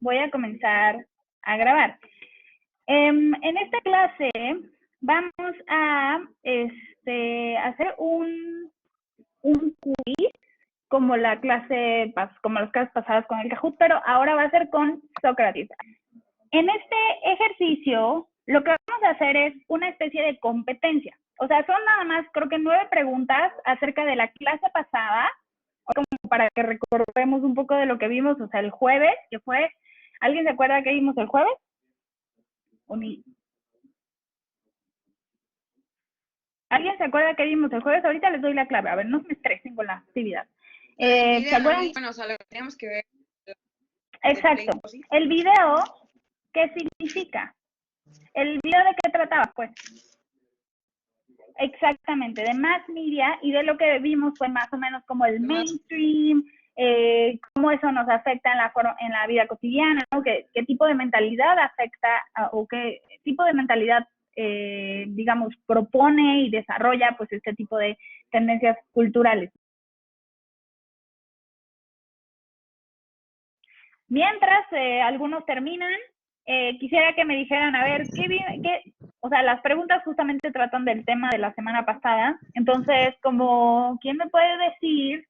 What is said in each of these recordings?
voy a comenzar a grabar. En esta clase vamos a hacer un quiz como las clases pasadas con el Kahoot, pero ahora va a ser con Sócrates. En este ejercicio, lo que vamos a hacer es una especie de competencia. O sea, son nada más, creo que 9 preguntas acerca de la clase pasada, como para que recordemos un poco de lo que vimos, o sea, el jueves, que fue, ¿alguien se acuerda que vimos el jueves? ¿Alguien se acuerda que vimos el jueves? Ahorita les doy la clave, a ver, no me estresen con la actividad. ¿Se acuerdan? Bueno, o sea, lo que teníamos que ver. Exacto. El video, ¿qué significa? ¿El video de qué trataba? Pues, exactamente, de mass media, y de lo que vimos fue más o menos como el mainstream, cómo eso nos afecta en la vida cotidiana, ¿no? ¿Qué tipo de mentalidad afecta o qué tipo de mentalidad, digamos, propone y desarrolla pues este tipo de tendencias culturales? Mientras algunos terminan, quisiera que me dijeran, a ver, o sea, las preguntas justamente tratan del tema de la semana pasada, entonces, ¿quién me puede decir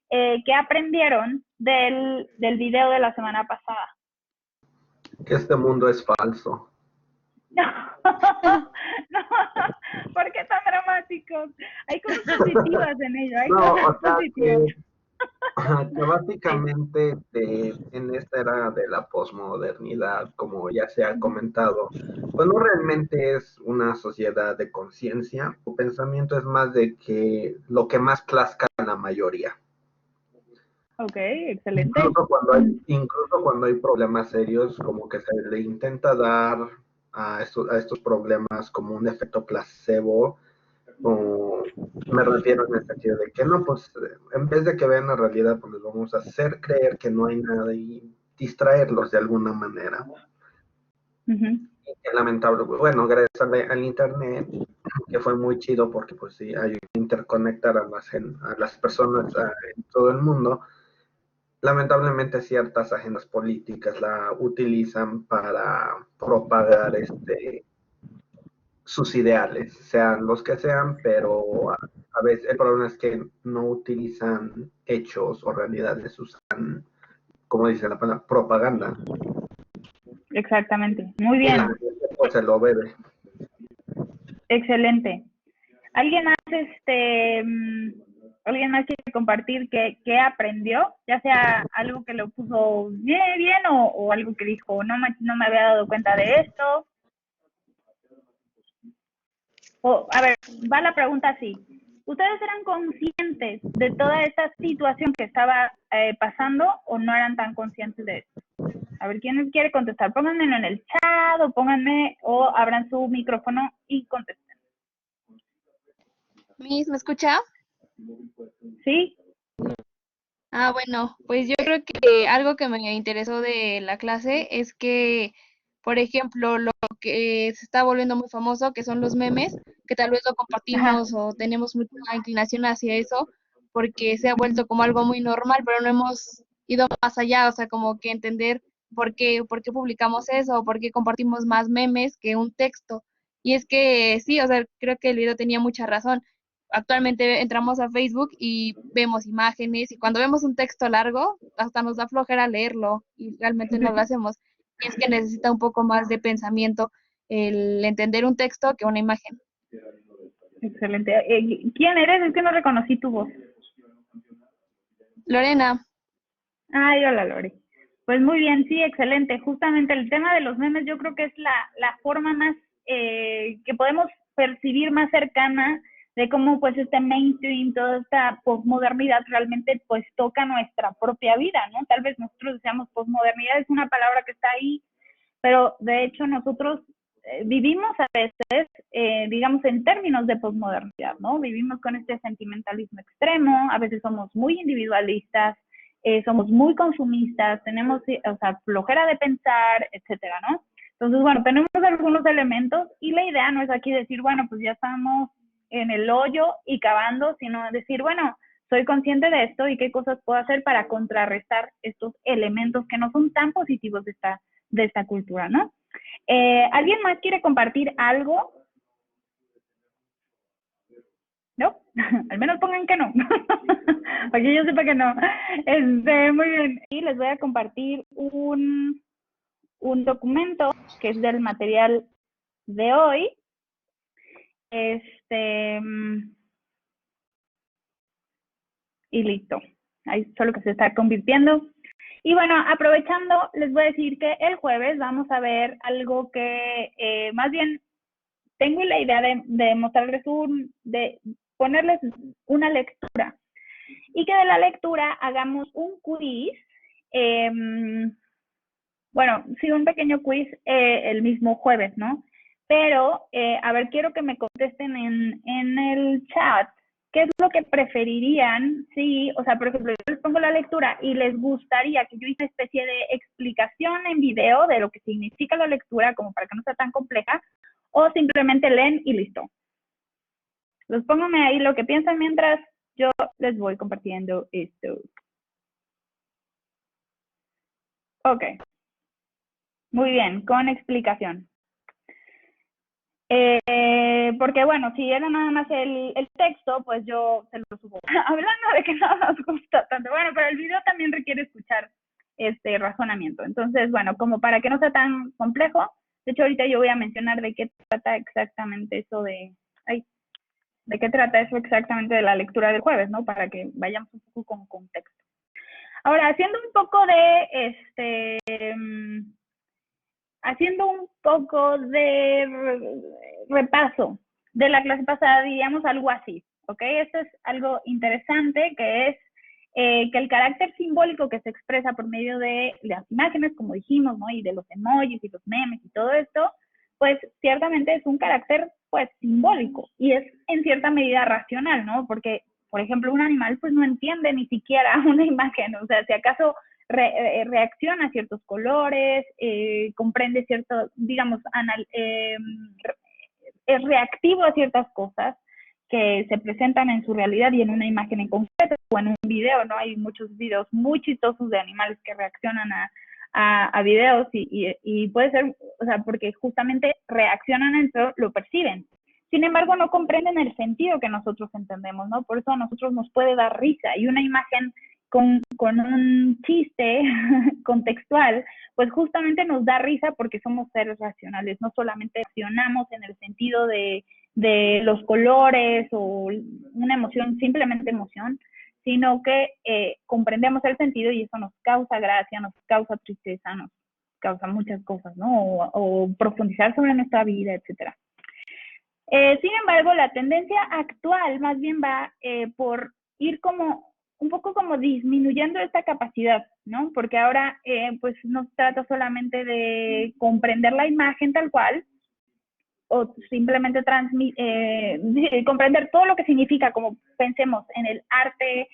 qué aprendieron del video de la semana pasada? Que este mundo es falso. No, no, ¿por qué tan dramáticos? Hay cosas positivas en ello, hay cosas positivas. Que básicamente en esta era de la posmodernidad, como ya se ha comentado, pues no realmente es una sociedad de conciencia. Su pensamiento es más de que lo que más plazca a la mayoría. Ok, excelente. Incluso cuando hay problemas serios, como que se le intenta dar a estos problemas como un efecto placebo. O me refiero en el sentido de que no, pues en vez de que vean la realidad, pues les vamos a hacer creer que no hay nada y distraerlos de alguna manera. Lamentable, bueno, gracias al internet, que fue muy chido porque pues sí, hay que interconectar a las personas en todo el mundo. Lamentablemente ciertas agendas políticas la utilizan para propagar sus ideales, sean los que sean, pero a veces el problema es que no utilizan hechos o realidades, usan, como dice la palabra, propaganda. Exactamente, muy bien. Pues se lo bebe. Excelente. ¿Alguien más, alguien más quiere compartir qué aprendió? Ya sea algo que lo puso bien o algo que dijo, no me había dado cuenta de esto. A ver, va la pregunta así. ¿Ustedes eran conscientes de toda esta situación que estaba pasando o no eran tan conscientes de esto? A ver, ¿quién quiere contestar? Pónganmelo en el chat o abran su micrófono y contesten. ¿Me escucha? ¿Sí? Bueno, pues yo creo que algo que me interesó de la clase es que, por ejemplo, lo que se está volviendo muy famoso, que son los memes, que tal vez lo compartimos o tenemos mucha inclinación hacia eso, porque se ha vuelto como algo muy normal, pero no hemos ido más allá, o sea, como que entender por qué publicamos eso, o por qué compartimos más memes que un texto. Y es que sí, o sea, creo que el video tenía mucha razón. Actualmente entramos a Facebook y vemos imágenes y cuando vemos un texto largo, hasta nos da flojera leerlo y realmente no lo hacemos. Y es que necesita un poco más de pensamiento el entender un texto que una imagen. Excelente. ¿Quién eres? Es que no reconocí tu voz. Lorena. Ay, hola Lore. Pues muy bien, sí, excelente. Justamente el tema de los memes yo creo que es la forma más que podemos percibir más cercana de cómo pues este mainstream, toda esta posmodernidad realmente pues toca nuestra propia vida, ¿no? Tal vez nosotros decíamos posmodernidad, es una palabra que está ahí, pero de hecho nosotros vivimos a veces, digamos, en términos de posmodernidad, ¿no? Vivimos con este sentimentalismo extremo, a veces somos muy individualistas, somos muy consumistas, tenemos, o sea, flojera de pensar, etcétera, ¿no? Entonces, bueno, tenemos algunos elementos y la idea no es aquí decir, bueno, pues ya estamos en el hoyo y cavando, sino decir, bueno, soy consciente de esto y qué cosas puedo hacer para contrarrestar estos elementos que no son tan positivos de esta cultura, ¿no? ¿Alguien más quiere compartir algo? ¿No? Al menos pongan que no. Para que yo sepa que no. Muy bien. Y les voy a compartir un documento que es del material de hoy. Y listo. Ahí solo que se está convirtiendo. Y bueno, aprovechando, les voy a decir que el jueves vamos a ver algo que más bien tengo la idea de mostrarles de ponerles una lectura y que de la lectura hagamos un quiz. Bueno, sí, un pequeño quiz el mismo jueves, ¿no? Pero, a ver, quiero que me contesten en el chat qué es lo que preferirían, sí, o sea, por ejemplo, yo les pongo la lectura y les gustaría que yo hice una especie de explicación en video de lo que significa la lectura, como para que no sea tan compleja, o simplemente leen y listo. Los pónganme ahí lo que piensan mientras yo les voy compartiendo esto. Ok. Muy bien, con explicación. Porque bueno, si era nada más el texto, pues yo se lo subo. Hablando de que no nos gusta tanto. Bueno, pero el video también requiere escuchar este razonamiento. Entonces, bueno, como para que no sea tan complejo, de hecho ahorita yo voy a mencionar de qué trata exactamente eso de qué trata eso exactamente de la lectura del jueves, ¿no? Para que vayamos un poco con contexto. Ahora, haciendo un poco de repaso de la clase pasada, diríamos algo así, ¿ok? Esto es algo interesante, que es que el carácter simbólico que se expresa por medio de las imágenes, como dijimos, ¿no? Y de los emojis y los memes y todo esto, pues ciertamente es un carácter, pues, simbólico y es en cierta medida racional, ¿no? Porque, por ejemplo, un animal, pues, no entiende ni siquiera una imagen, o sea, si acaso reacciona a ciertos colores, comprende cierto, digamos, es reactivo a ciertas cosas que se presentan en su realidad y en una imagen en concreto o en un video, ¿no? Hay muchos videos muy chistosos de animales que reaccionan a videos y puede ser, o sea, porque justamente reaccionan a eso, lo perciben. Sin embargo, no comprenden el sentido que nosotros entendemos, ¿no? Por eso a nosotros nos puede dar risa y una imagen con un chiste contextual, pues justamente nos da risa porque somos seres racionales, no solamente reaccionamos en el sentido de los colores o una emoción, simplemente emoción, sino que comprendemos el sentido y eso nos causa gracia, nos causa tristeza, nos causa muchas cosas, ¿no? O profundizar sobre nuestra vida, etcétera. Sin embargo, la tendencia actual más bien va por ir como un poco como disminuyendo esta capacidad, ¿no? Porque ahora pues no se trata solamente de comprender la imagen tal cual, o simplemente comprender todo lo que significa, como pensemos en el arte,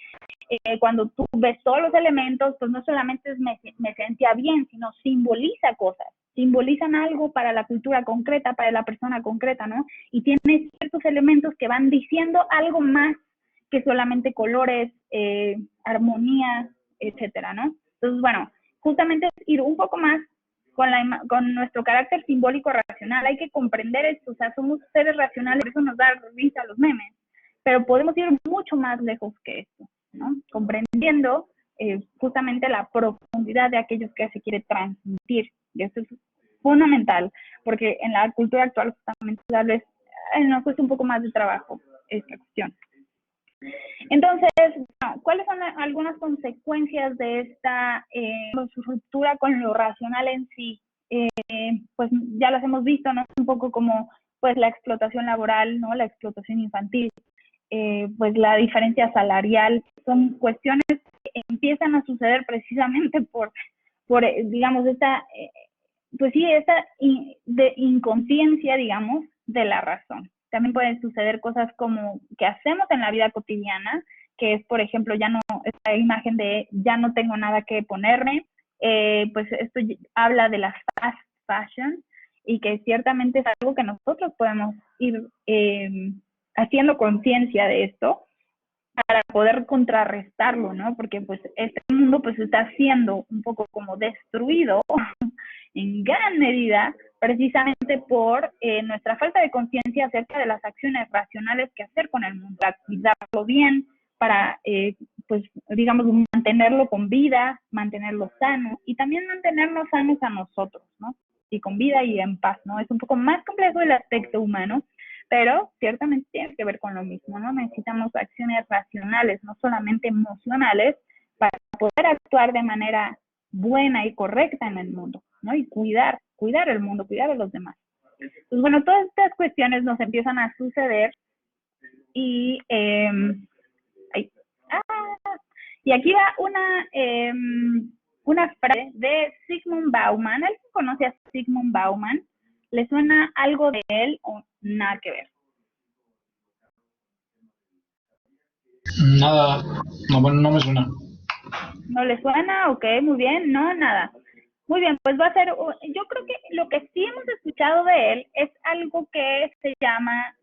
cuando tú ves todos los elementos, pues no solamente es me sentía bien, sino simboliza cosas, simbolizan algo para la cultura concreta, para la persona concreta, ¿no? Y tiene ciertos elementos que van diciendo algo más que solamente colores, armonía, etcétera, ¿no? Entonces, bueno, justamente es ir un poco más con nuestro carácter simbólico racional. Hay que comprender esto, o sea, somos seres racionales, por eso nos da risa los memes, pero podemos ir mucho más lejos que esto, ¿no? Comprendiendo justamente la profundidad de aquellos que se quiere transmitir. Y eso es fundamental, porque en la cultura actual justamente tal vez nos cuesta un poco más de trabajo esta cuestión. Entonces, ¿cuáles son algunas consecuencias de esta ruptura con lo racional en sí? Pues ya las hemos visto, ¿no? Un poco como pues la explotación laboral, ¿no? La explotación infantil, pues la diferencia salarial, son cuestiones que empiezan a suceder precisamente por digamos, pues sí, esta de inconsciencia, digamos, de la razón. También pueden suceder cosas como que hacemos en la vida cotidiana, que es, por ejemplo, ya no, esta imagen de ya no tengo nada que ponerme, pues esto habla de la fast fashion y que ciertamente es algo que nosotros podemos ir haciendo conciencia de esto para poder contrarrestarlo, ¿no? Porque pues este mundo pues está siendo un poco como destruido en gran medida precisamente por nuestra falta de conciencia acerca de las acciones racionales que hacer con el mundo, para cuidarlo bien, para, pues, digamos, mantenerlo con vida, mantenerlo sano y también mantenernos sanos a nosotros, ¿no? Y con vida y en paz, ¿no? Es un poco más complejo el aspecto humano, pero ciertamente tiene que ver con lo mismo, ¿no? Necesitamos acciones racionales, no solamente emocionales, para poder actuar de manera buena y correcta en el mundo, ¿no? Y cuidar el mundo, cuidar a los demás. Pues bueno, todas estas cuestiones nos empiezan a suceder y, y aquí va una frase de Zygmunt Bauman. ¿Alguien conoce a Zygmunt Bauman? ¿Le suena algo de él o nada que ver? Nada, no, bueno, no me suena. ¿No le suena? Ok, muy bien, no, nada. Muy bien, pues va a ser, yo creo que lo que sí hemos escuchado de él es algo que se llama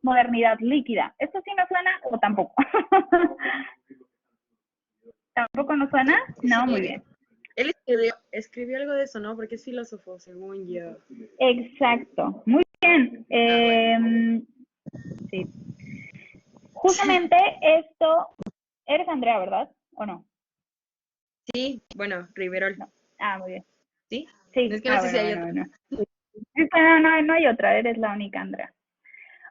modernidad líquida. ¿Esto sí nos suena o tampoco? ¿Tampoco nos suena? No, muy bien. Él escribió algo de eso, ¿no? Porque es filósofo, según yo. Exacto, muy bien. Sí. Justamente esto, eres Andrea, ¿verdad? ¿O no? Sí, bueno, Riverol. No. Ah, muy bien. ¿Sí? Sí, Es que no sé si hay otra. No hay otra, eres la única, Andrea.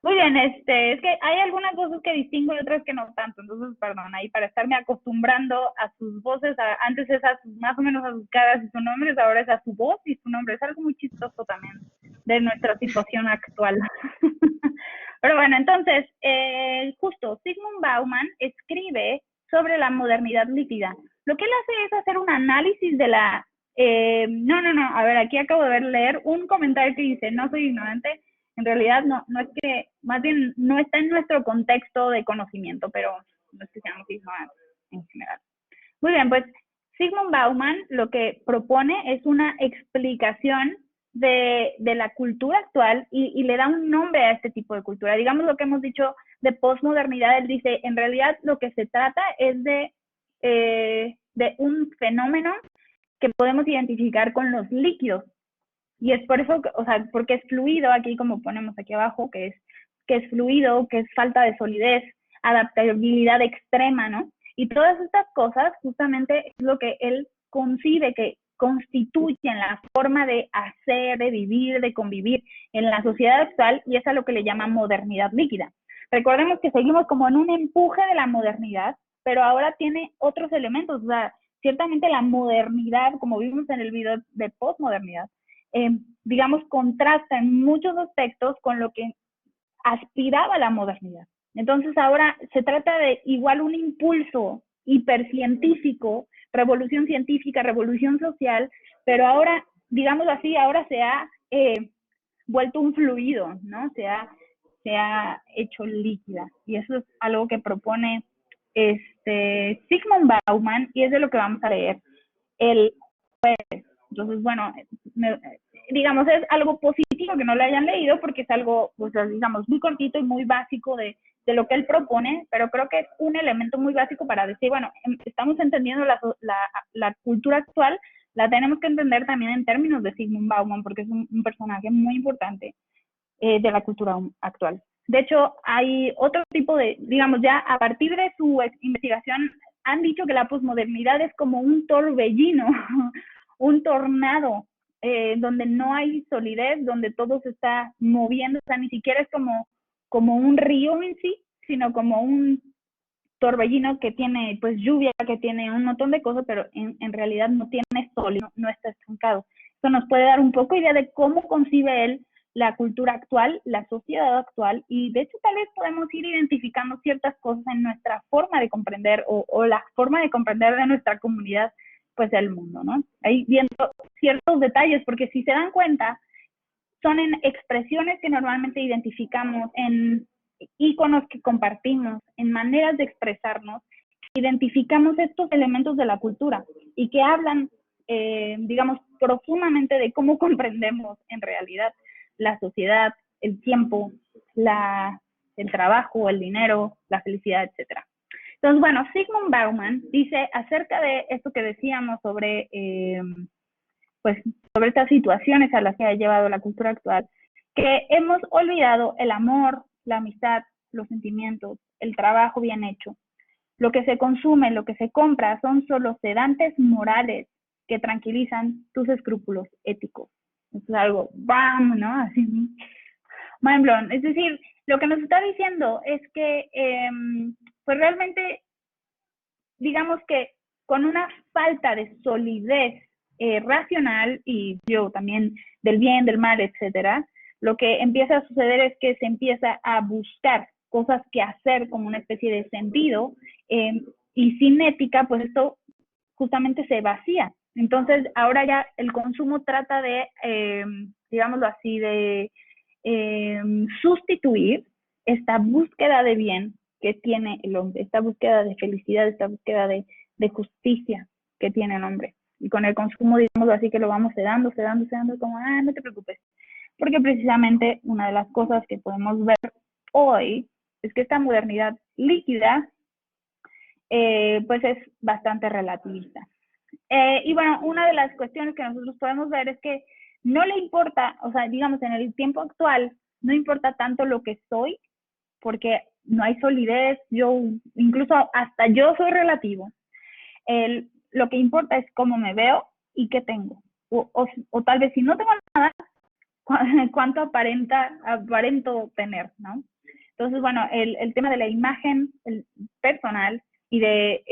Muy bien, es que hay algunas voces que distingo y otras que no tanto, entonces, perdón, ahí para estarme acostumbrando a sus voces, antes es más o menos a sus caras y sus nombres, ahora es a su voz y su nombre, es algo muy chistoso también de nuestra situación actual. Pero bueno, entonces, justo, Zygmunt Bauman escribe sobre la modernidad líquida. Lo que él hace es hacer un análisis de la... a ver, aquí acabo de leer un comentario que dice, no soy ignorante, en realidad no es que, más bien no está en nuestro contexto de conocimiento, pero no es que seamos ignorantes en general. Muy bien, pues Zygmunt Bauman lo que propone es una explicación de la cultura actual y le da un nombre a este tipo de cultura. Digamos lo que hemos dicho de posmodernidad, él dice, en realidad lo que se trata es de un fenómeno que podemos identificar con los líquidos. Y es por eso, o sea, porque es fluido, aquí como ponemos aquí abajo, que es fluido, que es falta de solidez, adaptabilidad extrema, ¿no? Y todas estas cosas justamente es lo que él concibe que constituyen la forma de hacer, de vivir, de convivir en la sociedad actual, y es a lo que le llama modernidad líquida. Recordemos que seguimos como en un empuje de la modernidad, pero ahora tiene otros elementos, o sea, ciertamente la modernidad, como vimos en el video de postmodernidad, digamos, contrasta en muchos aspectos con lo que aspiraba la modernidad. Entonces ahora se trata de igual un impulso hipercientífico, revolución científica, revolución social, pero ahora, digamos así, ahora se ha vuelto un fluido, ¿no? Se ha hecho líquida. Y eso es algo que propone Zygmunt Bauman, y es de lo que vamos a leer el jueves. Entonces, bueno, digamos, es algo positivo que no lo hayan leído porque es algo, pues, digamos, muy cortito y muy básico de lo que él propone, pero creo que es un elemento muy básico para decir, bueno, estamos entendiendo la cultura actual, la tenemos que entender también en términos de Zygmunt Bauman, porque es un personaje muy importante de la cultura actual. De hecho, hay otro tipo de, digamos, ya a partir de su investigación, han dicho que la posmodernidad es como un torbellino, un tornado, donde no hay solidez, donde todo se está moviendo, o sea, ni siquiera es como un río en sí, sino como un torbellino que tiene pues lluvia, que tiene un montón de cosas, pero en realidad no tiene sol, no está estancado. Eso nos puede dar un poco idea de cómo concibe él la cultura actual, la sociedad actual, y de hecho tal vez podemos ir identificando ciertas cosas en nuestra forma de comprender o la forma de comprender de nuestra comunidad, pues del mundo, ¿no? Ahí viendo ciertos detalles, porque si se dan cuenta, son en expresiones que normalmente identificamos, en íconos que compartimos, en maneras de expresarnos, identificamos estos elementos de la cultura y que hablan, digamos, profundamente de cómo comprendemos en realidad la sociedad, el tiempo, el trabajo, el dinero, la felicidad, etc. Entonces, bueno, Zygmunt Bauman dice acerca de esto que decíamos sobre, pues, sobre estas situaciones a las que ha llevado la cultura actual, que hemos olvidado el amor, la amistad, los sentimientos, el trabajo bien hecho. Lo que se consume, lo que se compra son solo sedantes morales que tranquilizan tus escrúpulos éticos. Es algo, ¡bam!, ¿no? Así, mind blown. Es decir, lo que nos está diciendo es que, pues realmente, digamos que con una falta de solidez racional y yo también del bien, del mal, etcétera, lo que empieza a suceder es que se empieza a buscar cosas que hacer como una especie de sentido y sin ética, pues esto justamente se vacía. Entonces, ahora ya el consumo trata de, digámoslo así, de sustituir esta búsqueda de bien que tiene el hombre, esta búsqueda de felicidad, esta búsqueda de justicia que tiene el hombre. Y con el consumo, digámoslo así, que lo vamos sedando, como, no te preocupes. Porque precisamente una de las cosas que podemos ver hoy es que esta modernidad líquida, pues es bastante relativista. Y bueno, una de las cuestiones que nosotros podemos ver es que no le importa, o sea, digamos, en el tiempo actual, no importa tanto lo que soy, porque no hay solidez, incluso hasta yo soy relativo. Lo que importa es cómo me veo y qué tengo. O tal vez si no tengo nada, cuánto aparento tener, ¿no? Entonces, bueno, el tema de la imagen personal y de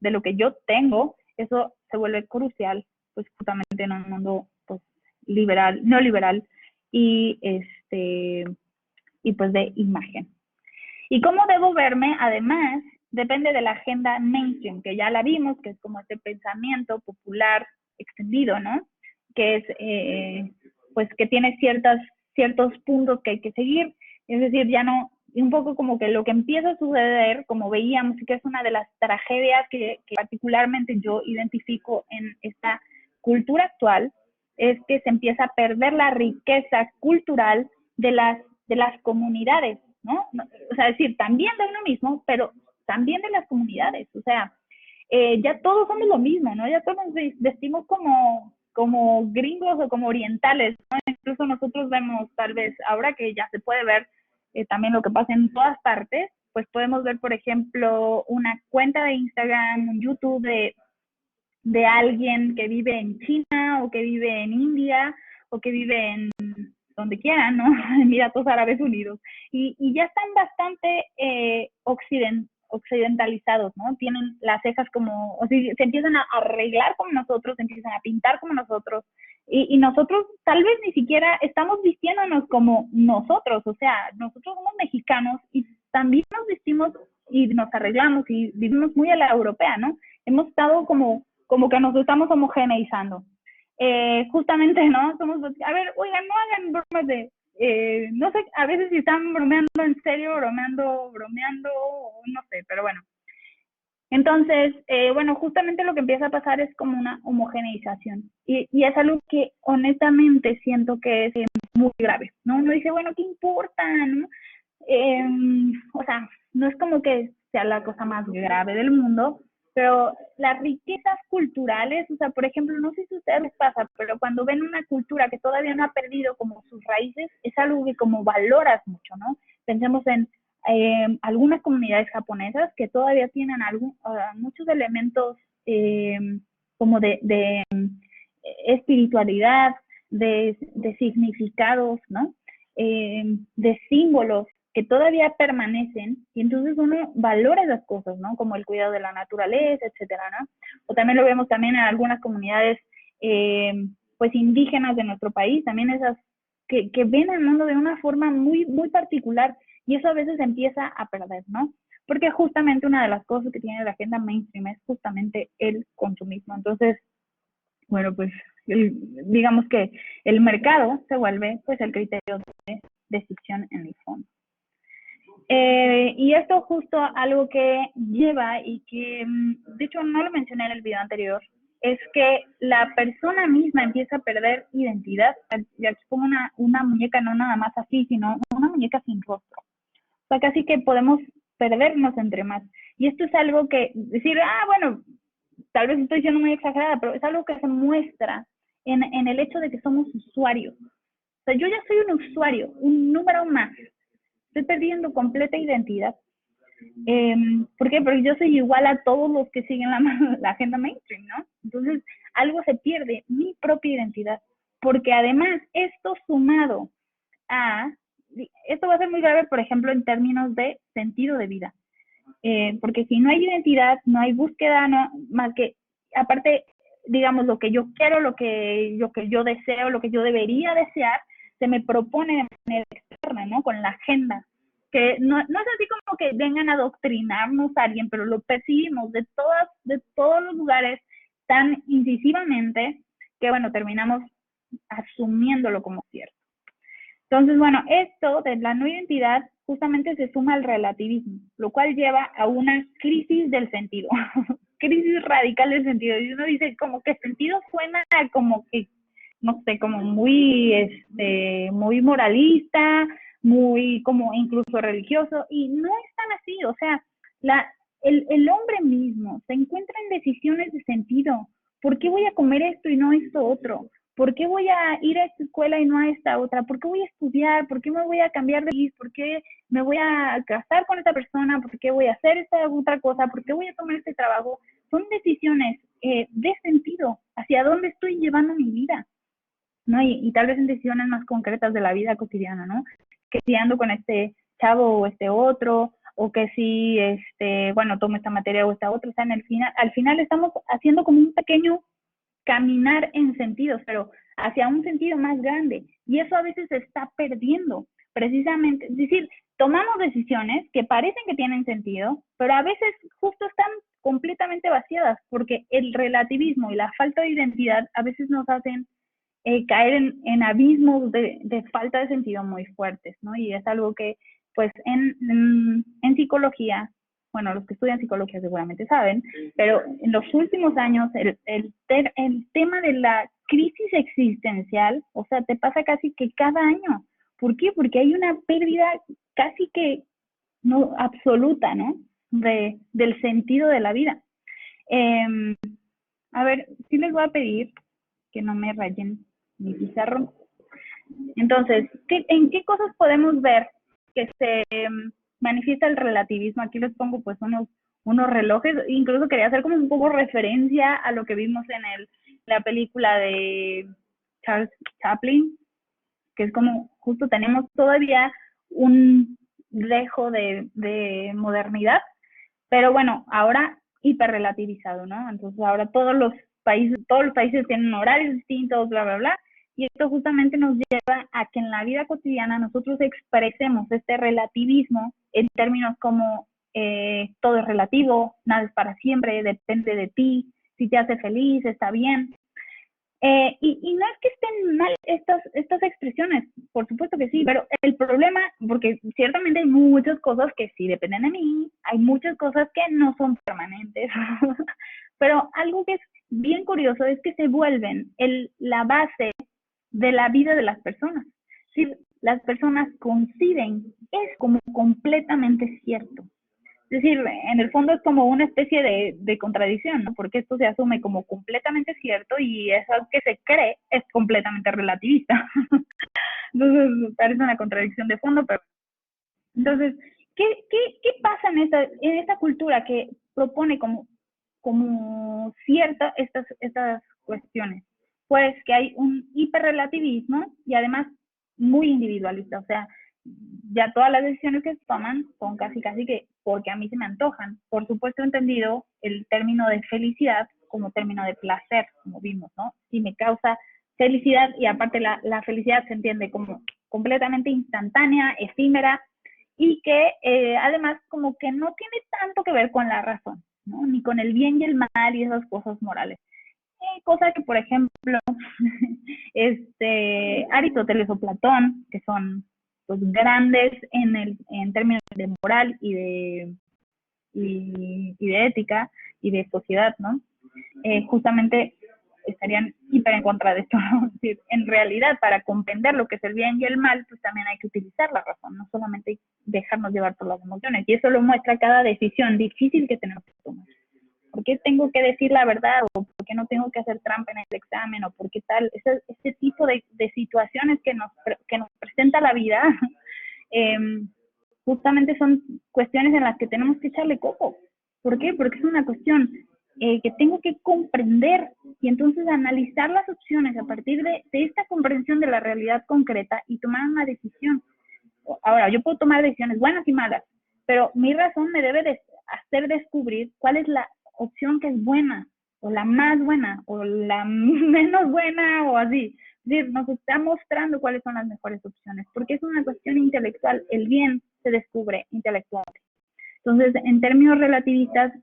lo que yo tengo, eso se vuelve crucial, pues justamente en un mundo pues liberal, neoliberal y pues de imagen. ¿Y cómo debo verme? Además, depende de la agenda mainstream, que ya la vimos, que es como este pensamiento popular extendido, ¿no? Que es, pues, que tiene ciertos puntos que hay que seguir. Es decir, ya no, un poco como que lo que empieza a suceder, como veíamos, que es una de las tragedias que particularmente yo identifico en esta cultura actual, es que se empieza a perder la riqueza cultural de las comunidades, ¿no? O sea, es decir, también de uno mismo, pero también de las comunidades. O sea, ya todos somos lo mismo, ¿no? Ya todos nos vestimos como gringos o como orientales, ¿no? Incluso nosotros vemos, tal vez, ahora que ya se puede ver también lo que pasa en todas partes, pues podemos ver, por ejemplo, una cuenta de Instagram, un YouTube de alguien que vive en China o que vive en India o que vive en donde quieran, ¿no? Emiratos Árabes Unidos. Y ya están bastante occidentalizados, ¿no? Tienen las cejas como, o sea, se empiezan a arreglar como nosotros, se empiezan a pintar como nosotros. Y nosotros tal vez ni siquiera estamos vistiéndonos como nosotros, o sea, nosotros somos mexicanos y también nos vestimos y nos arreglamos y vivimos muy a la europea, ¿no? Hemos estado como que nos estamos homogeneizando. Justamente, ¿no? A ver, oigan, no hagan bromas no sé, a veces si están bromeando en serio, bromeando, no sé, pero bueno. Entonces, bueno, justamente lo que empieza a pasar es como una homogeneización. Y es algo que honestamente siento que es muy grave, ¿no? Uno dice, bueno, ¿qué importa, no? O sea, no es como que sea la cosa más grave del mundo, pero las riquezas culturales, o sea, por ejemplo, no sé si a ustedes les pasa, pero cuando ven una cultura que todavía no ha perdido como sus raíces, es algo que como valoras mucho, ¿no? Pensemos en algunas comunidades japonesas que todavía tienen muchos elementos como de espiritualidad, de significados, ¿no? De símbolos que todavía permanecen, y entonces uno valora esas cosas, ¿no? Como el cuidado de la naturaleza, etcétera, ¿no? O también lo vemos también en algunas comunidades, pues indígenas de nuestro país, también esas que ven al mundo de una forma muy, muy particular, y eso a veces empieza a perder, ¿no? Porque justamente una de las cosas que tiene la agenda mainstream es justamente el consumismo. Entonces, bueno, pues digamos que el mercado se vuelve pues el criterio de decisión en el fondo. Y esto justo algo que lleva y que, de hecho, no lo mencioné en el video anterior, es que la persona misma empieza a perder identidad. Y aquí pongo una muñeca no nada más así, sino una muñeca sin rostro. O sea, casi que podemos perdernos entre más. Y esto es algo que, decir, bueno, tal vez estoy siendo muy exagerada, pero es algo que se muestra en el hecho de que somos usuarios. O sea, yo ya soy un usuario, un número más. Estoy perdiendo completa identidad. ¿Por qué? Porque yo soy igual a todos los que siguen la agenda mainstream, ¿no? Entonces, algo se pierde, mi propia identidad. Porque además, esto sumado esto va a ser muy grave, por ejemplo, en términos de sentido de vida. Porque si no hay identidad, no hay búsqueda, no, más que, aparte, digamos, lo que yo quiero, lo que yo deseo, lo que yo debería desear, se me propone de manera externa, ¿no? Con la agenda. Que no es así como que vengan a adoctrinarnos a alguien, pero lo percibimos de todos los lugares tan incisivamente que, bueno, terminamos asumiéndolo como cierto. Entonces, bueno, esto de la no identidad justamente se suma al relativismo, lo cual lleva a una crisis del sentido, crisis radical del sentido. Y uno dice, como que sentido suena como que, no sé, como muy moralista, muy como incluso religioso, y no es tan así. O sea, el hombre mismo se encuentra en decisiones de sentido. ¿Por qué voy a comer esto y no esto otro? ¿Por qué voy a ir a esta escuela y no a esta otra? ¿Por qué voy a estudiar? ¿Por qué me voy a cambiar de país? ¿Por qué me voy a casar con esta persona? ¿Por qué voy a hacer esta otra cosa? ¿Por qué voy a tomar este trabajo? Son decisiones de sentido, hacia dónde estoy llevando mi vida, ¿no? Y tal vez en decisiones más concretas de la vida cotidiana, ¿no? Que si ando con este chavo o este otro, o que si, bueno, tomo esta materia o esta otra. O sea, al final estamos haciendo como un pequeño caminar en sentidos, pero hacia un sentido más grande. Y eso a veces se está perdiendo, precisamente. Es decir, tomamos decisiones que parecen que tienen sentido, pero a veces justo están completamente vaciadas, porque el relativismo y la falta de identidad a veces nos hacen caer en abismos de falta de sentido muy fuertes, ¿no? Y es algo que, pues, en psicología, bueno, los que estudian psicología seguramente saben, pero en los últimos años el tema de la crisis existencial, o sea, te pasa casi que cada año. ¿Por qué? Porque hay una pérdida casi que no absoluta, ¿no? Del sentido de la vida. A ver, sí les voy a pedir que no me rayen mi pizarro. Entonces, ¿en qué cosas podemos ver que se manifiesta el relativismo? Aquí les pongo pues unos relojes. Incluso quería hacer como un poco referencia a lo que vimos en la película de Charles Chaplin, que es como justo tenemos todavía un dejo de modernidad, pero bueno, ahora hiperrelativizado, ¿no? Entonces ahora todos los países tienen horarios distintos, bla, bla, bla, y esto justamente nos lleva a que en la vida cotidiana nosotros expresemos este relativismo en términos como todo es relativo, nada es para siempre, depende de ti, si te hace feliz, está bien. Y no es que estén mal estas expresiones, por supuesto que sí, pero el problema, porque ciertamente hay muchas cosas que sí dependen de mí, hay muchas cosas que no son permanentes, pero algo que es bien curioso es que se vuelven la base de la vida de las personas. Si las personas coinciden, es como completamente cierto. Es decir, en el fondo es como una especie de contradicción, ¿no? Porque esto se asume como completamente cierto y eso que se cree es completamente relativista. Entonces, parece una contradicción de fondo, pero... Entonces, ¿qué pasa en esta cultura que propone como cierta estas cuestiones? Pues que hay un hiperrelativismo y además muy individualista, o sea, ya todas las decisiones que se toman son casi que porque a mí se me antojan. Por supuesto, he entendido el término de felicidad como término de placer, como vimos, ¿no? Si me causa felicidad, y aparte la felicidad se entiende como completamente instantánea, efímera, y que además como que no tiene tanto que ver con la razón, ¿no? Ni con el bien y el mal y esas cosas morales. Cosa que, por ejemplo, Aristóteles o Platón, que son pues grandes en términos de moral y de ética y de sociedad, ¿no? Justamente estarían hiper en contra de esto, ¿no? Es decir, en realidad, para comprender lo que es el bien y el mal, pues también hay que utilizar la razón, no solamente dejarnos llevar por las emociones. Y eso lo muestra cada decisión difícil que tenemos que tomar. ¿Por qué tengo que decir la verdad? ¿O por qué no tengo que hacer trampa en el examen? ¿O por qué tal? Ese tipo de situaciones que nos presenta la vida, justamente son cuestiones en las que tenemos que echarle coco. ¿Por qué? Porque es una cuestión que tengo que comprender y entonces analizar las opciones a partir de esta comprensión de la realidad concreta y tomar una decisión. Ahora, yo puedo tomar decisiones buenas y malas, pero mi razón me debe de hacer descubrir cuál es la opción que es buena, o la más buena, o la menos buena, o así. Es decir, nos está mostrando cuáles son las mejores opciones, porque es una cuestión intelectual. El bien se descubre intelectualmente. Entonces, en términos relativistas,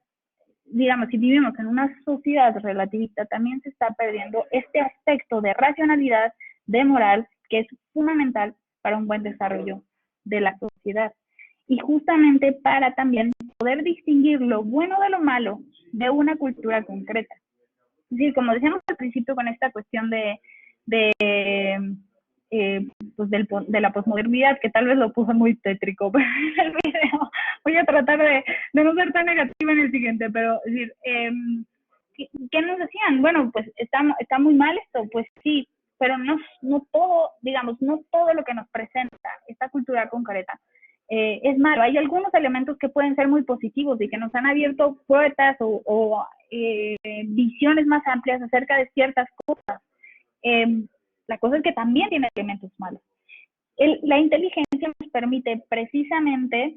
digamos, si vivimos en una sociedad relativista, también se está perdiendo este aspecto de racionalidad, de moral, que es fundamental para un buen desarrollo de la sociedad. Y justamente para también poder distinguir lo bueno de lo malo de una cultura concreta. Es decir, como decíamos al principio con esta cuestión pues de la posmodernidad, que tal vez lo puse muy tétrico pero en el video. Voy a tratar de no ser tan negativa en el siguiente, pero es decir, ¿qué nos decían? Bueno, pues está muy mal esto, pues sí, pero no todo, digamos, no todo lo que nos presenta esta cultura concreta es malo. Hay algunos elementos que pueden ser muy positivos y que nos han abierto puertas o visiones más amplias acerca de ciertas cosas. La cosa es que también tiene elementos malos. La inteligencia nos permite precisamente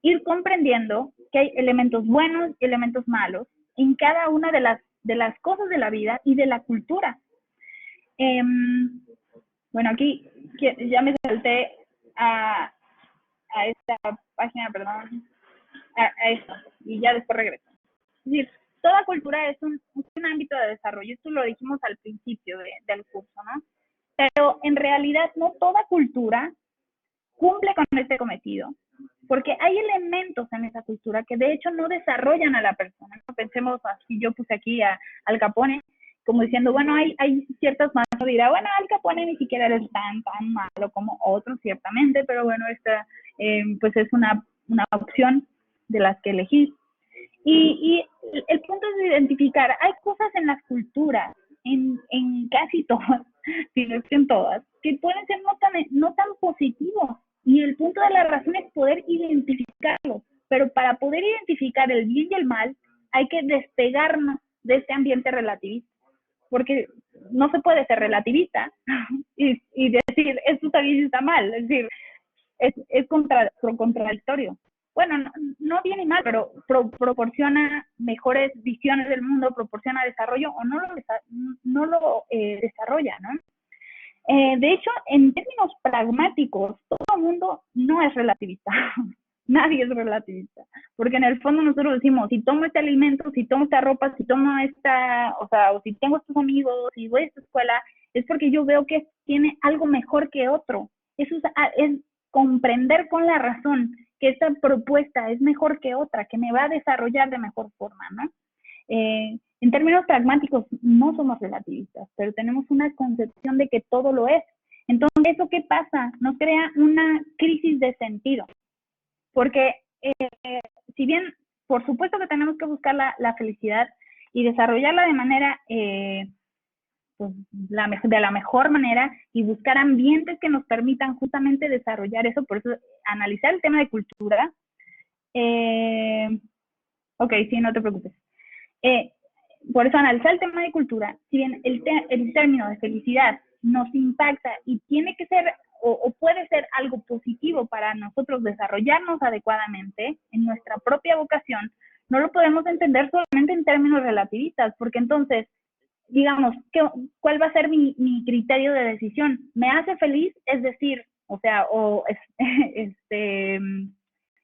ir comprendiendo que hay elementos buenos y elementos malos en cada una de las cosas de la vida y de la cultura. Bueno, aquí ya me salté a esta página, perdón, a esto, y ya después regreso. Es decir, toda cultura es un ámbito de desarrollo, esto lo dijimos al principio del curso, ¿no? Pero en realidad no toda cultura cumple con este cometido, porque hay elementos en esa cultura que de hecho no desarrollan a la persona. No pensemos así, yo puse aquí Al Capone, como diciendo, bueno, hay ciertas manos, dirá, bueno, Al Capone ni siquiera eres tan malo como otros, ciertamente, pero bueno, esta pues es una opción de las que elegí. Y el punto es identificar, hay cosas en las culturas, en casi todas, si no es que en todas, que pueden ser no tan positivos. Y el punto de la razón es poder identificarlo. Pero para poder identificar el bien y el mal, hay que despegarnos de este ambiente relativista. Porque no se puede ser relativista y decir, esto está bien y está mal. Es decir, es contradictorio. Bueno, no bien y mal, pero proporciona mejores visiones del mundo, proporciona desarrollo o no lo desarrolla, ¿no? De hecho, en términos pragmáticos, todo el mundo no es relativista. Nadie es relativista. Porque en el fondo nosotros decimos, si tomo este alimento, si tomo esta ropa, si tomo o si tengo estos amigos, si voy a esta escuela, es porque yo veo que tiene algo mejor que otro. Eso es comprender con la razón que esta propuesta es mejor que otra, que me va a desarrollar de mejor forma, ¿no? En términos pragmáticos, no somos relativistas, pero tenemos una concepción de que todo lo es. Entonces, ¿eso qué pasa? Nos crea una crisis de sentido. Porque, si bien, por supuesto que tenemos que buscar la felicidad y desarrollarla de manera, pues, de la mejor manera y buscar ambientes que nos permitan justamente desarrollar eso, por eso analizar el tema de cultura. Ok, sí, no te preocupes. Por eso analizar el tema de cultura, si bien el término de felicidad nos impacta y tiene que ser o puede ser algo positivo para nosotros desarrollarnos adecuadamente en nuestra propia vocación, no lo podemos entender solamente en términos relativistas, porque entonces, digamos, ¿cuál va a ser mi criterio de decisión? ¿Me hace feliz? Es decir,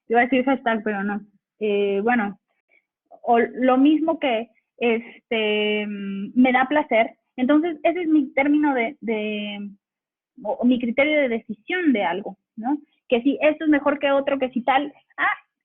iba a decir hashtag, pero no. Bueno, o lo mismo que me da placer. Entonces, ese es mi término o mi criterio de decisión de algo, ¿no? Que si esto es mejor que otro, que si tal,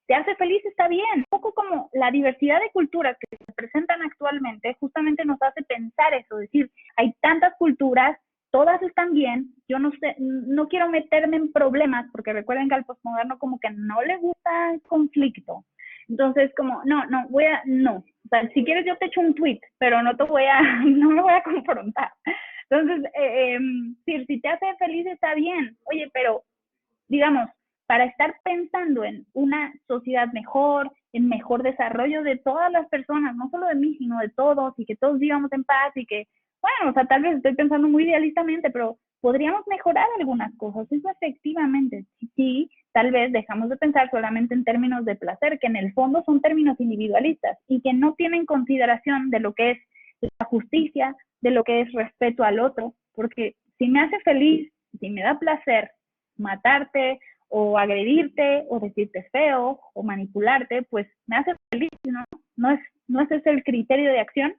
te hace feliz, está bien. Un poco como la diversidad de culturas que se presentan actualmente justamente nos hace pensar eso, decir, hay tantas culturas, todas están bien, yo no sé, no quiero meterme en problemas, porque recuerden que al postmoderno como que no le gusta el conflicto. Entonces, como, no. O sea, si quieres yo te echo un tweet, pero no me voy a confrontar. Entonces, si te hace feliz está bien. Oye, pero, digamos, para estar pensando en una sociedad mejor, en mejor desarrollo de todas las personas, no solo de mí, sino de todos, y que todos vivamos en paz, y que, bueno, o sea, tal vez estoy pensando muy idealistamente, pero podríamos mejorar algunas cosas. Eso efectivamente, sí, tal vez dejamos de pensar solamente en términos de placer, que en el fondo son términos individualistas, y que no tienen consideración de lo que es la justicia, de lo que es respeto al otro, porque si me hace feliz, si me da placer matarte, o agredirte, o decirte feo, o manipularte, pues me hace feliz, ¿no? No es ese el criterio de acción.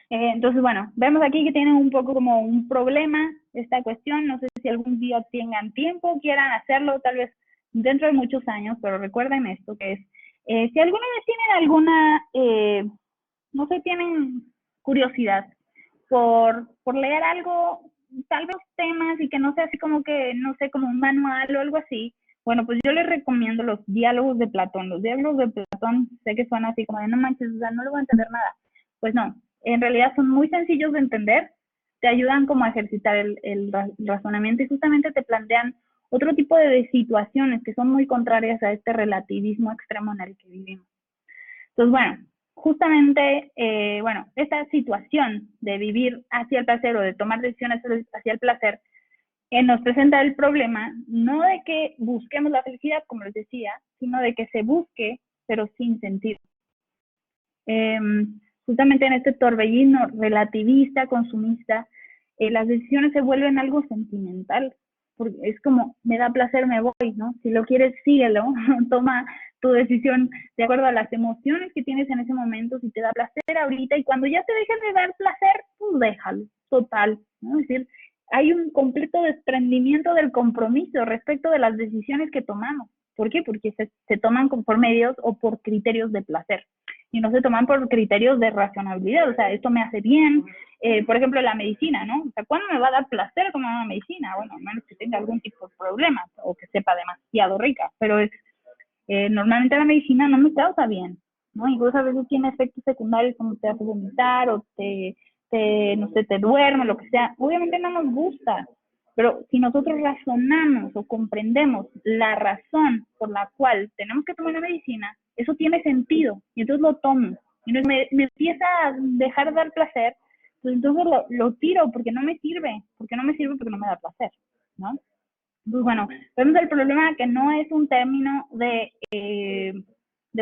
Entonces, bueno, vemos aquí que tienen un poco como un problema esta cuestión. No sé si algún día tengan tiempo, quieran hacerlo, tal vez dentro de muchos años, pero recuerden esto, que es, si alguna vez tienen alguna, no sé, tienen curiosidad por leer algo, tal vez temas y que no sea así como que, no sé, como un manual o algo así, bueno, pues yo les recomiendo los diálogos de Platón. Los diálogos de Platón, sé que suena así como de no manches, o sea, no le voy a entender nada. Pues no, en realidad son muy sencillos de entender, te ayudan como a ejercitar el razonamiento y justamente te plantean otro tipo de situaciones que son muy contrarias a este relativismo extremo en el que vivimos. Entonces, bueno, justamente, esta situación de vivir hacia el placer o de tomar decisiones hacia el placer, nos presenta el problema no de que busquemos la felicidad, como les decía, sino de que se busque, pero sin sentido. Justamente en este torbellino relativista, consumista, las decisiones se vuelven algo sentimental, porque es como, me da placer, me voy, ¿no? Si lo quieres, síguelo, toma tu decisión de acuerdo a las emociones que tienes en ese momento, si te da placer ahorita, y cuando ya te dejes de dar placer, pues déjalo, total, ¿no? Es decir, hay un completo desprendimiento del compromiso respecto de las decisiones que tomamos. ¿Por qué? Porque se toman por medios o por criterios de placer y no se toman por criterios de racionalidad. O sea, esto me hace bien. Por ejemplo, la medicina, ¿no? O sea, ¿cuándo me va a dar placer tomar una medicina? Bueno, a menos que tenga algún tipo de problema o que sepa demasiado rica, pero normalmente la medicina no me causa bien, ¿no? Incluso a veces tiene efectos secundarios como te hace vomitar o no sé, te duerme, lo que sea. Obviamente no nos gusta, pero si nosotros razonamos o comprendemos la razón por la cual tenemos que tomar la medicina, eso tiene sentido, y entonces lo tomo. Y me empieza a dejar de dar placer, pues entonces lo tiro porque no me sirve, porque no me da placer, ¿no? Pues bueno, vemos el problema que no es un término de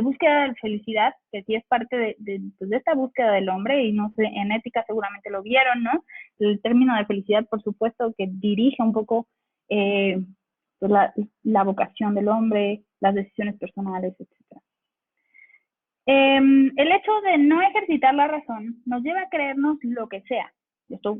búsqueda de felicidad, que sí es parte de esta búsqueda del hombre, y no sé, en ética seguramente lo vieron, ¿no? El término de felicidad, por supuesto, que dirige un poco pues la vocación del hombre, las decisiones personales, etc. El hecho de no ejercitar la razón nos lleva a creernos lo que sea. Esto,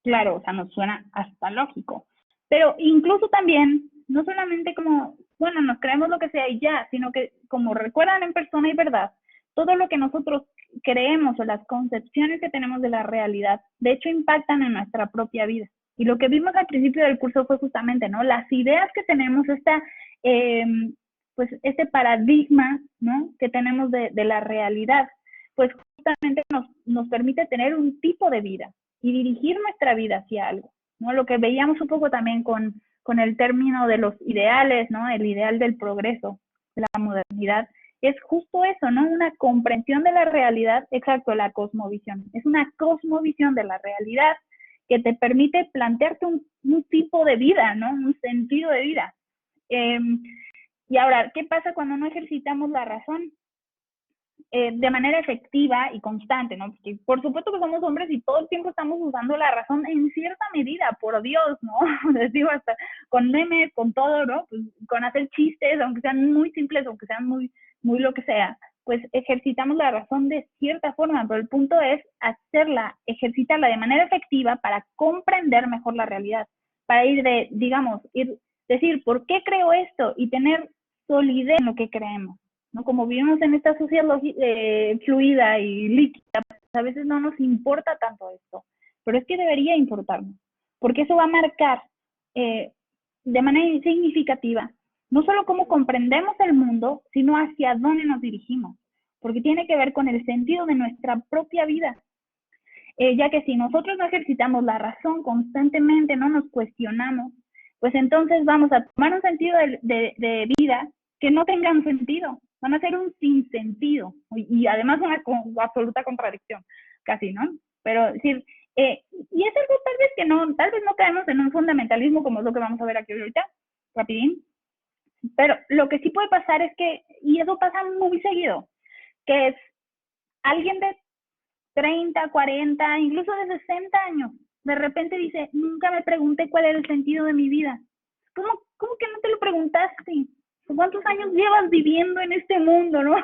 claro, o sea, nos suena hasta lógico. Pero incluso también, no solamente como, bueno, nos creemos lo que sea y ya, sino que como recuerdan en Persona y Verdad, todo lo que nosotros creemos o las concepciones que tenemos de la realidad, de hecho impactan en nuestra propia vida. Y lo que vimos al principio del curso fue justamente, ¿no? Las ideas que tenemos, pues este paradigma, ¿no? Que tenemos de la realidad, pues justamente nos permite tener un tipo de vida y dirigir nuestra vida hacia algo, ¿no? Lo que veíamos un poco también con el término de los ideales, ¿no? El ideal del progreso, de la modernidad, es justo eso, ¿no? Una comprensión de la realidad, exacto, la cosmovisión. Es una cosmovisión de la realidad que te permite plantearte un tipo de vida, ¿no? Un sentido de vida. Y ahora, ¿qué pasa cuando no ejercitamos la razón? De manera efectiva y constante, ¿no? Porque por supuesto que somos hombres y todo el tiempo estamos usando la razón en cierta medida, por Dios, ¿no? Les digo, hasta con memes, con todo, ¿no? Pues, con hacer chistes, aunque sean muy simples, aunque sean muy lo que sea, pues ejercitamos la razón de cierta forma, pero el punto es ejercitarla de manera efectiva para comprender mejor la realidad, para decir, ¿por qué creo esto? Y tener solidez en lo que creemos, ¿no? Como vivimos en esta sociedad fluida y líquida, pues a veces no nos importa tanto esto, pero es que debería importarnos, porque eso va a marcar de manera significativa no solo cómo comprendemos el mundo, sino hacia dónde nos dirigimos, porque tiene que ver con el sentido de nuestra propia vida. Ya que si nosotros no ejercitamos la razón constantemente, no nos cuestionamos, pues entonces vamos a tomar un sentido de vida que no tenga un sentido, van a ser un sinsentido, y además una absoluta contradicción, casi, ¿no? Pero decir, y es algo tal vez no caemos en un fundamentalismo como es lo que vamos a ver aquí ahorita, rapidín, pero lo que sí puede pasar es que, y eso pasa muy seguido, que es alguien de 30, 40, incluso de 60 años, de repente dice, nunca me pregunté cuál era el sentido de mi vida. ¿Cómo que no te lo preguntaste? ¿Cuántos años llevas viviendo en este mundo, no?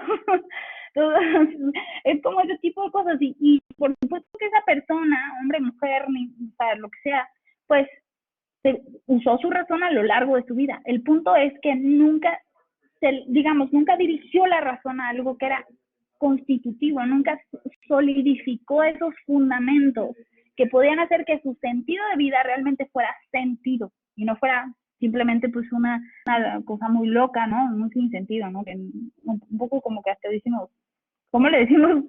Entonces, es como ese tipo de cosas. Y por supuesto que esa persona, hombre, mujer, o sea, lo que sea, pues usó su razón a lo largo de su vida. El punto es que nunca dirigió la razón a algo que era constitutivo, nunca solidificó esos fundamentos que podían hacer que su sentido de vida realmente fuera sentido y no fuera simplemente pues una cosa muy loca, ¿no? Muy sin sentido, ¿no? Que un poco como que hasta decimos, ¿cómo le decimos?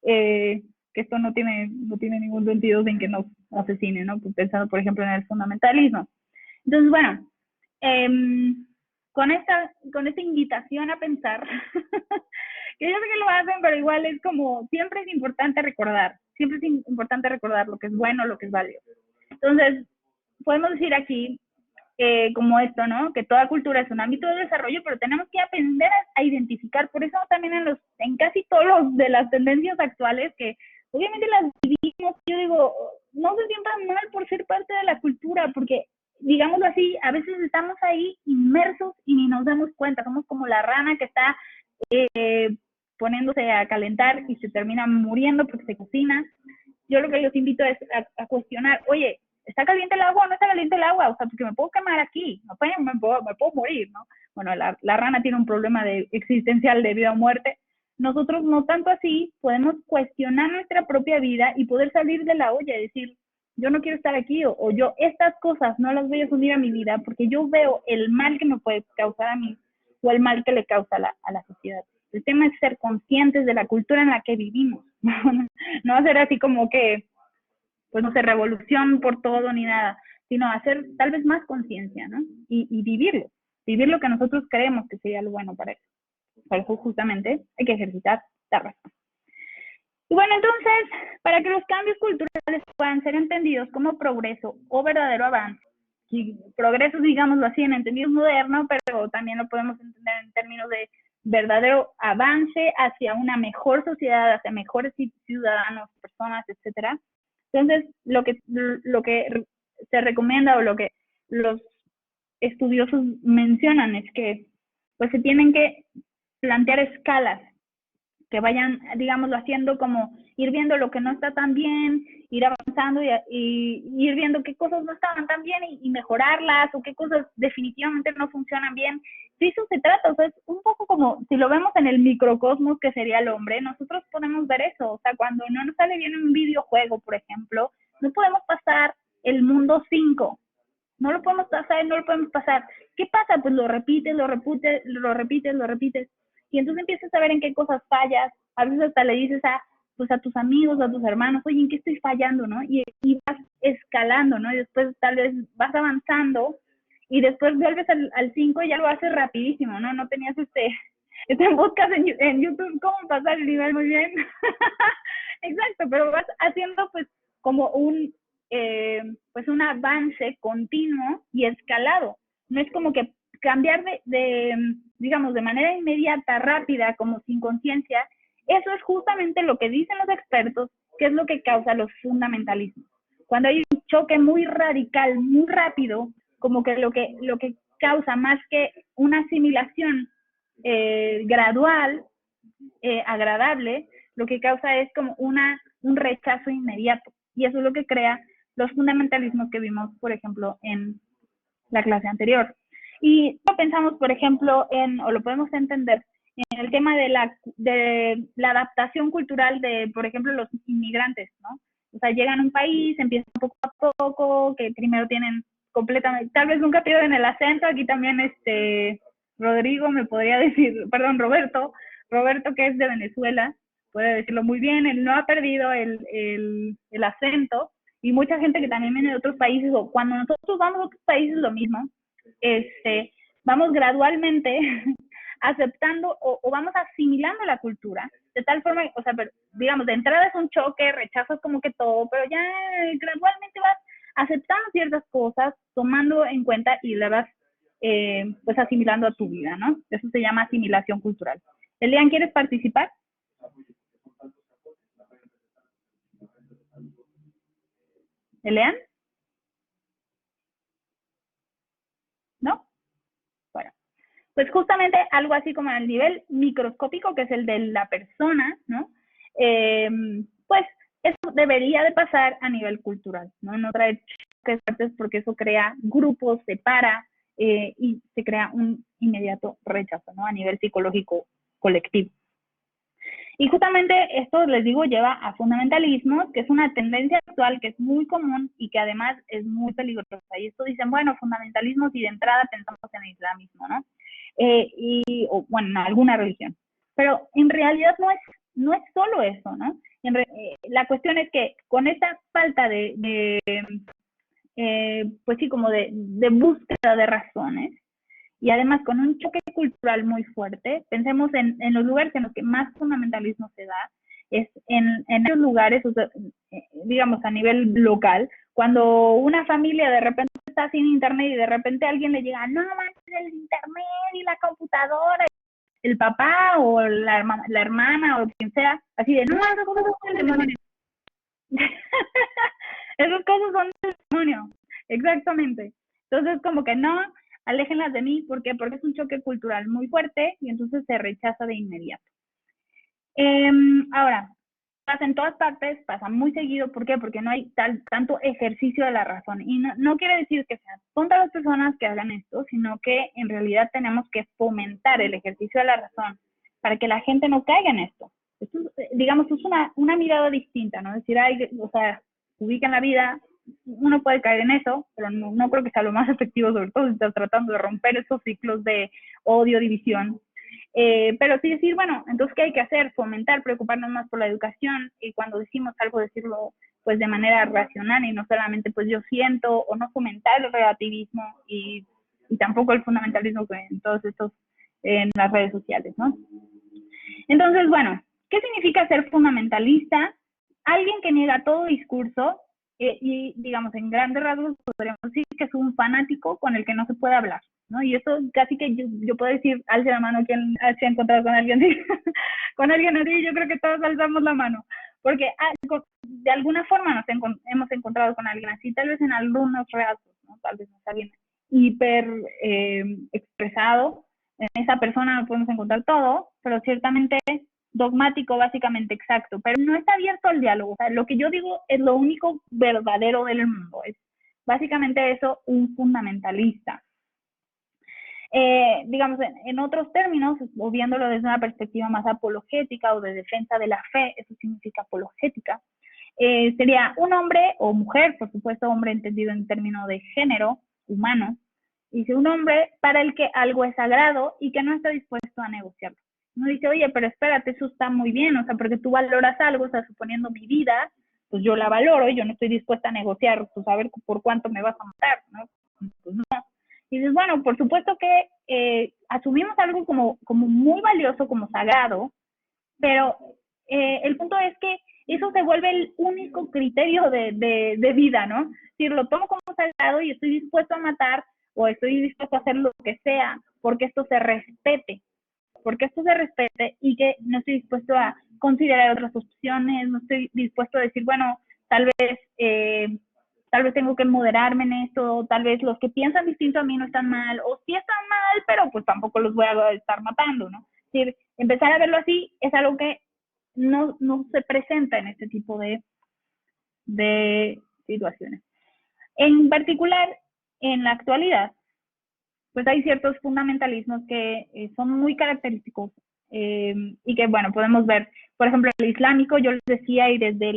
Que esto no tiene ningún sentido sin que nos asesine, ¿no? Pues pensando, por ejemplo, en el fundamentalismo. Entonces, bueno, con esta invitación a pensar, que yo sé que lo hacen, pero igual es como, siempre es importante recordar lo que es bueno, lo que es válido. Entonces, podemos decir aquí, como esto, ¿no? Que toda cultura es un ámbito de desarrollo, pero tenemos que aprender a identificar, por eso también en casi todos los de las tendencias actuales, que obviamente las vivimos, yo digo, no se sientan mal por ser parte de la cultura, porque digámoslo así, a veces estamos ahí inmersos y ni nos damos cuenta, somos como la rana que está poniéndose a calentar y se termina muriendo porque se cocina. Yo lo que los invito es a cuestionar, oye, ¿está caliente el agua o no está caliente el agua? O sea, porque me puedo quemar aquí, me puedo morir, ¿no? Bueno, la rana tiene un problema existencial de vida o muerte. Nosotros no tanto así, podemos cuestionar nuestra propia vida y poder salir de la olla y decir, yo no quiero estar aquí, o yo estas cosas no las voy a asumir a mi vida porque yo veo el mal que me puede causar a mí o el mal que le causa a la sociedad. El tema es ser conscientes de la cultura en la que vivimos. No hacer así como que, pues no sé, revolución por todo ni nada, sino hacer tal vez más conciencia, ¿no? Y vivir lo que nosotros creemos que sería lo bueno para eso. Para eso justamente hay que ejercitar la razón. Y bueno, entonces, para que los cambios culturales puedan ser entendidos como progreso o verdadero avance, y progreso, digámoslo así, en entendidos modernos, pero también lo podemos entender en términos de verdadero avance hacia una mejor sociedad, hacia mejores ciudadanos, personas, etcétera. Entonces, lo que se recomienda o lo que los estudiosos mencionan es que pues se tienen que plantear escalas que vayan, digámoslo, haciendo como ir viendo lo que no está tan bien, ir avanzando y ir viendo qué cosas no estaban tan bien y mejorarlas, o qué cosas definitivamente no funcionan bien. De eso se trata, o sea, es un poco como, si lo vemos en el microcosmos que sería el hombre, nosotros podemos ver eso, o sea, cuando no nos sale bien un videojuego, por ejemplo, no podemos pasar el mundo 5, no lo podemos pasar. ¿Qué pasa? Pues lo repites, y entonces empiezas a ver en qué cosas fallas, a veces hasta le dices a tus amigos, a tus hermanos, oye, ¿en qué estoy fallando, no? Y vas escalando, ¿no? Y después tal vez vas avanzando, y después vuelves al 5 y ya lo haces rapidísimo, ¿no? No tenías este podcast en YouTube, ¿cómo pasar el nivel muy bien? Exacto, pero vas haciendo pues como un avance continuo y escalado. No es como que cambiar digamos, de manera inmediata, rápida, como sin conciencia. Eso es justamente lo que dicen los expertos, que es lo que causa los fundamentalismos. Cuando hay un choque muy radical, muy rápido, como que lo que causa más que una asimilación gradual, agradable, lo que causa es como un rechazo inmediato. Y eso es lo que crea los fundamentalismos que vimos, por ejemplo, en la clase anterior. Y no pensamos, por ejemplo, o lo podemos entender, en el tema de la adaptación cultural de, por ejemplo, los inmigrantes, ¿no? O sea, llegan a un país, empiezan poco a poco, que primero tienen completamente, tal vez nunca pierden el acento, aquí también Rodrigo me podría decir, perdón, Roberto que es de Venezuela, puede decirlo muy bien, él no ha perdido el acento, y mucha gente que también viene de otros países, o cuando nosotros vamos a otros países lo mismo, vamos gradualmente aceptando o vamos asimilando la cultura, de tal forma, o sea, digamos, de entrada es un choque, rechazas como que todo, pero ya gradualmente vas aceptando ciertas cosas, tomando en cuenta y le vas pues asimilando a tu vida, ¿no? Eso se llama asimilación cultural. Elian, ¿quieres participar? ¿Elian? ¿No? Bueno, pues justamente algo así como al nivel microscópico, que es el de la persona, ¿no? Pues eso debería de pasar a nivel cultural, ¿no? No traer choques fuertes porque eso crea grupos, separa y se crea un inmediato rechazo, ¿no? A nivel psicológico colectivo. Y justamente esto, les digo, lleva a fundamentalismo, que es una tendencia actual que es muy común y que además es muy peligrosa. Y esto dicen, bueno, fundamentalismo si de entrada pensamos en el islamismo, ¿no? O bueno, en alguna religión. Pero en realidad no es solo eso, ¿no? La cuestión es que con esta falta pues sí, como de búsqueda de razones, y además con un choque cultural muy fuerte, pensemos en los lugares en los que más fundamentalismo se da, es en esos lugares, o sea, digamos a nivel local, cuando una familia de repente está sin internet y de repente alguien le llega, no manches, el internet y la computadora, el papá o la hermana o quien sea, así de, no, esas cosas son del demonio. Esas cosas son del demonio, exactamente. Entonces, como que no, aléjenlas de mí, ¿por qué? Porque es un choque cultural muy fuerte y entonces se rechaza de inmediato. Ahora, pasa en todas partes, pasa muy seguido, ¿por qué? Porque no hay tanto ejercicio de la razón. Y no quiere decir que sean contra las personas que hagan esto, sino que en realidad tenemos que fomentar el ejercicio de la razón para que la gente no caiga en esto. Esto digamos, es una mirada distinta, ¿no? Es decir, o sea, ubica en la vida, uno puede caer en eso, pero no creo que sea lo más efectivo, sobre todo si estás tratando de romper esos ciclos de odio, división. Pero sí decir, bueno, entonces, ¿qué hay que hacer? Fomentar, preocuparnos más por la educación, y cuando decimos algo, decirlo pues de manera racional y no solamente pues yo siento, o no fomentar el relativismo y tampoco el fundamentalismo en todos estos, en las redes sociales, ¿no? Entonces, bueno, ¿qué significa ser fundamentalista? Alguien que niega todo discurso y, digamos, en grandes rasgos podríamos decir que es un fanático con el que no se puede hablar, ¿no? Y eso casi que yo puedo decir, alce la mano quien se ha encontrado con alguien así, con alguien así, yo creo que todos alzamos la mano, porque de alguna forma hemos encontrado con alguien así, tal vez en algunos rasgos, ¿no? Tal vez no está bien hiper expresado, en esa persona no podemos encontrar todo, pero ciertamente dogmático, básicamente exacto, pero no está abierto al diálogo. O sea, lo que yo digo es lo único verdadero del mundo, es básicamente eso, un fundamentalista. Digamos, en otros términos, o viéndolo desde una perspectiva más apologética o de defensa de la fe, eso significa apologética, sería un hombre o mujer, por supuesto, hombre entendido en términos de género humano, dice un hombre para el que algo es sagrado y que no está dispuesto a negociarlo. Uno dice, oye, pero espérate, eso está muy bien, o sea, porque tú valoras algo, o sea, suponiendo mi vida, pues yo la valoro y yo no estoy dispuesta a negociar, pues a ver por cuánto me vas a matar, ¿no? Pues no. Y dices, bueno, por supuesto que asumimos algo como muy valioso, como sagrado, pero el punto es que eso se vuelve el único criterio de vida, ¿no? Es decir, lo tomo como sagrado y estoy dispuesto a matar o estoy dispuesto a hacer lo que sea porque esto se respete, y que no estoy dispuesto a considerar otras opciones, no estoy dispuesto a decir, bueno, tal vez tengo que moderarme en esto, tal vez los que piensan distinto a mí no están mal, o sí están mal, pero pues tampoco los voy a estar matando, ¿no? Es decir, empezar a verlo así es algo que no se presenta en este tipo de situaciones. En particular, en la actualidad, pues hay ciertos fundamentalismos que son muy característicos y que, bueno, podemos ver, por ejemplo, el islámico, yo les decía, y desde el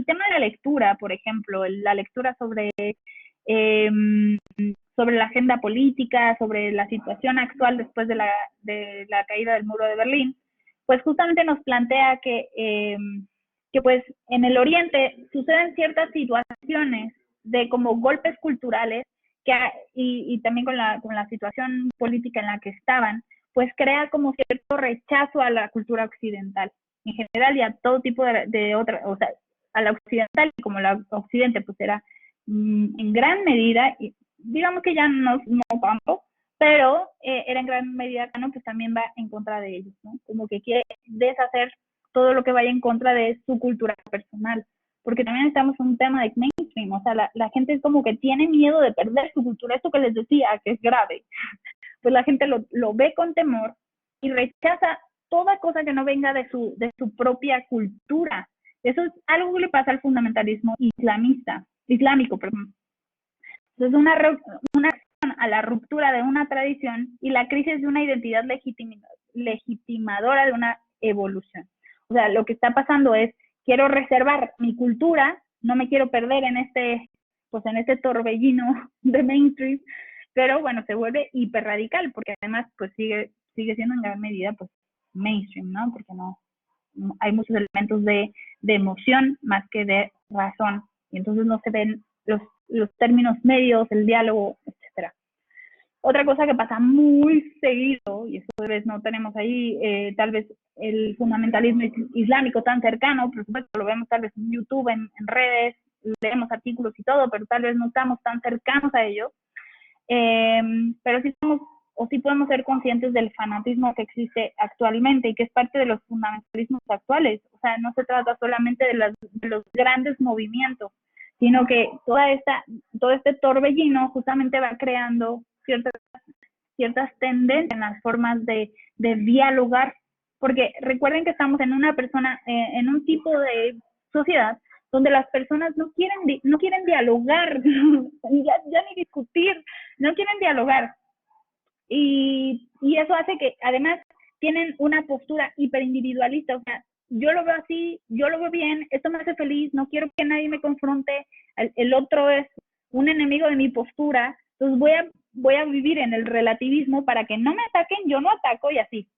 tema de la lectura, por ejemplo, la lectura sobre la agenda política, sobre la situación actual después de la caída del muro de Berlín, pues justamente nos plantea que pues en el Oriente suceden ciertas situaciones de como golpes culturales y también con la situación política en la que estaban, pues crea como cierto rechazo a la cultura occidental en general y a todo tipo de otra, o sea, a la occidental, y como la occidente pues era en gran medida, y digamos que ya no tanto, pero era en gran medida, ¿no? Pues también va en contra de ellos, ¿no? Como que quiere deshacer todo lo que vaya en contra de su cultura personal, porque también estamos en un tema de mainstream, o sea, la gente es como que tiene miedo de perder su cultura, esto que les decía, que es grave, pues la gente lo ve con temor y rechaza toda cosa que no venga de su propia cultura. Eso es algo que le pasa al fundamentalismo islámico, perdón. Entonces, una acción a la ruptura de una tradición y la crisis de una identidad legitimadora de una evolución. O sea, lo que está pasando es, quiero reservar mi cultura, no me quiero perder en este torbellino de mainstream, pero bueno, se vuelve hiper radical, porque además pues sigue siendo en gran medida pues mainstream, ¿no? Porque no hay muchos elementos de emoción más que de razón, y entonces no se ven los términos medios, el diálogo, etcétera. Otra cosa que pasa muy seguido, y eso tal vez no tenemos ahí, tal vez el fundamentalismo islámico tan cercano, por supuesto lo vemos tal vez en YouTube, en redes, leemos artículos y todo, pero tal vez no estamos tan cercanos a ello, pero sí podemos ser conscientes del fanatismo que existe actualmente y que es parte de los fundamentalismos actuales. O sea, no se trata solamente de los grandes movimientos, sino que todo este torbellino justamente va creando ciertas tendencias en las formas de dialogar, porque recuerden que estamos en en un tipo de sociedad donde las personas no quieren dialogar, ya ni discutir, no quieren dialogar. Y eso hace que además tienen una postura hiperindividualista, o sea, yo lo veo así, yo lo veo bien, esto me hace feliz, no quiero que nadie me confronte, el otro es un enemigo de mi postura, entonces voy a vivir en el relativismo para que no me ataquen, yo no ataco y así.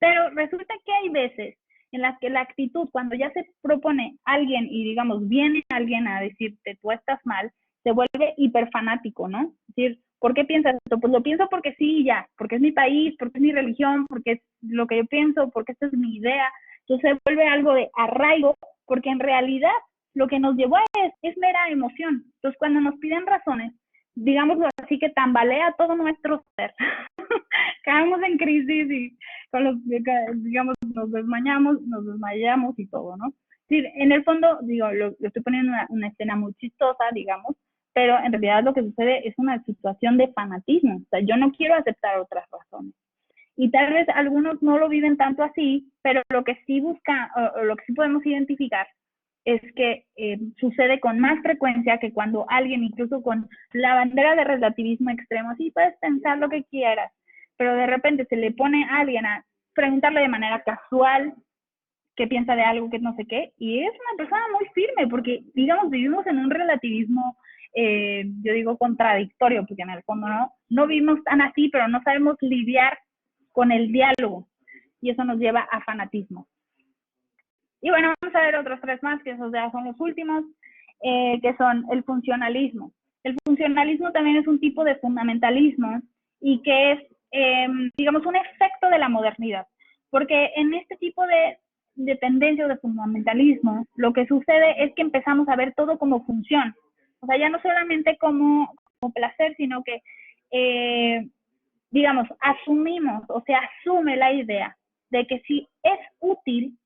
Pero resulta que hay veces en las que la actitud, cuando ya se propone alguien y digamos viene alguien a decirte tú estás mal, se vuelve hiperfanático, ¿no? Es decir, ¿por qué piensas esto? Pues lo pienso porque sí, ya, porque es mi país, porque es mi religión, porque es lo que yo pienso, porque esta es mi idea. Entonces se vuelve algo de arraigo, porque en realidad lo que nos llevó a es mera emoción. Entonces cuando nos piden razones, digámoslo así, que tambalea todo nuestro ser. Caemos en crisis y digamos, nos desmayamos y todo, ¿no? Sí, en el fondo, digo, lo estoy poniendo una escena muy chistosa, digamos, pero en realidad lo que sucede es una situación de fanatismo. O sea, yo no quiero aceptar otras razones. Y tal vez algunos no lo viven tanto así, pero lo que sí o lo que sí podemos identificar es que sucede con más frecuencia que cuando alguien, incluso con la bandera de relativismo extremo, sí puedes pensar lo que quieras, pero de repente se le pone a alguien a preguntarle de manera casual qué piensa de algo, que no sé qué, y es una persona muy firme, porque, digamos, vivimos en un relativismo, yo digo, contradictorio, porque en el fondo no vivimos tan así, pero no sabemos lidiar con el diálogo, y eso nos lleva a fanatismo. Y bueno, vamos a ver otros tres más, que esos ya son los últimos, que son el funcionalismo. El funcionalismo también es un tipo de fundamentalismo y que es, digamos, un efecto de la modernidad. Porque en este tipo de tendencias de fundamentalismo, lo que sucede es que empezamos a ver todo como función. O sea, ya no solamente como placer, sino que, digamos, asumimos, o se asume la idea de que si es útil,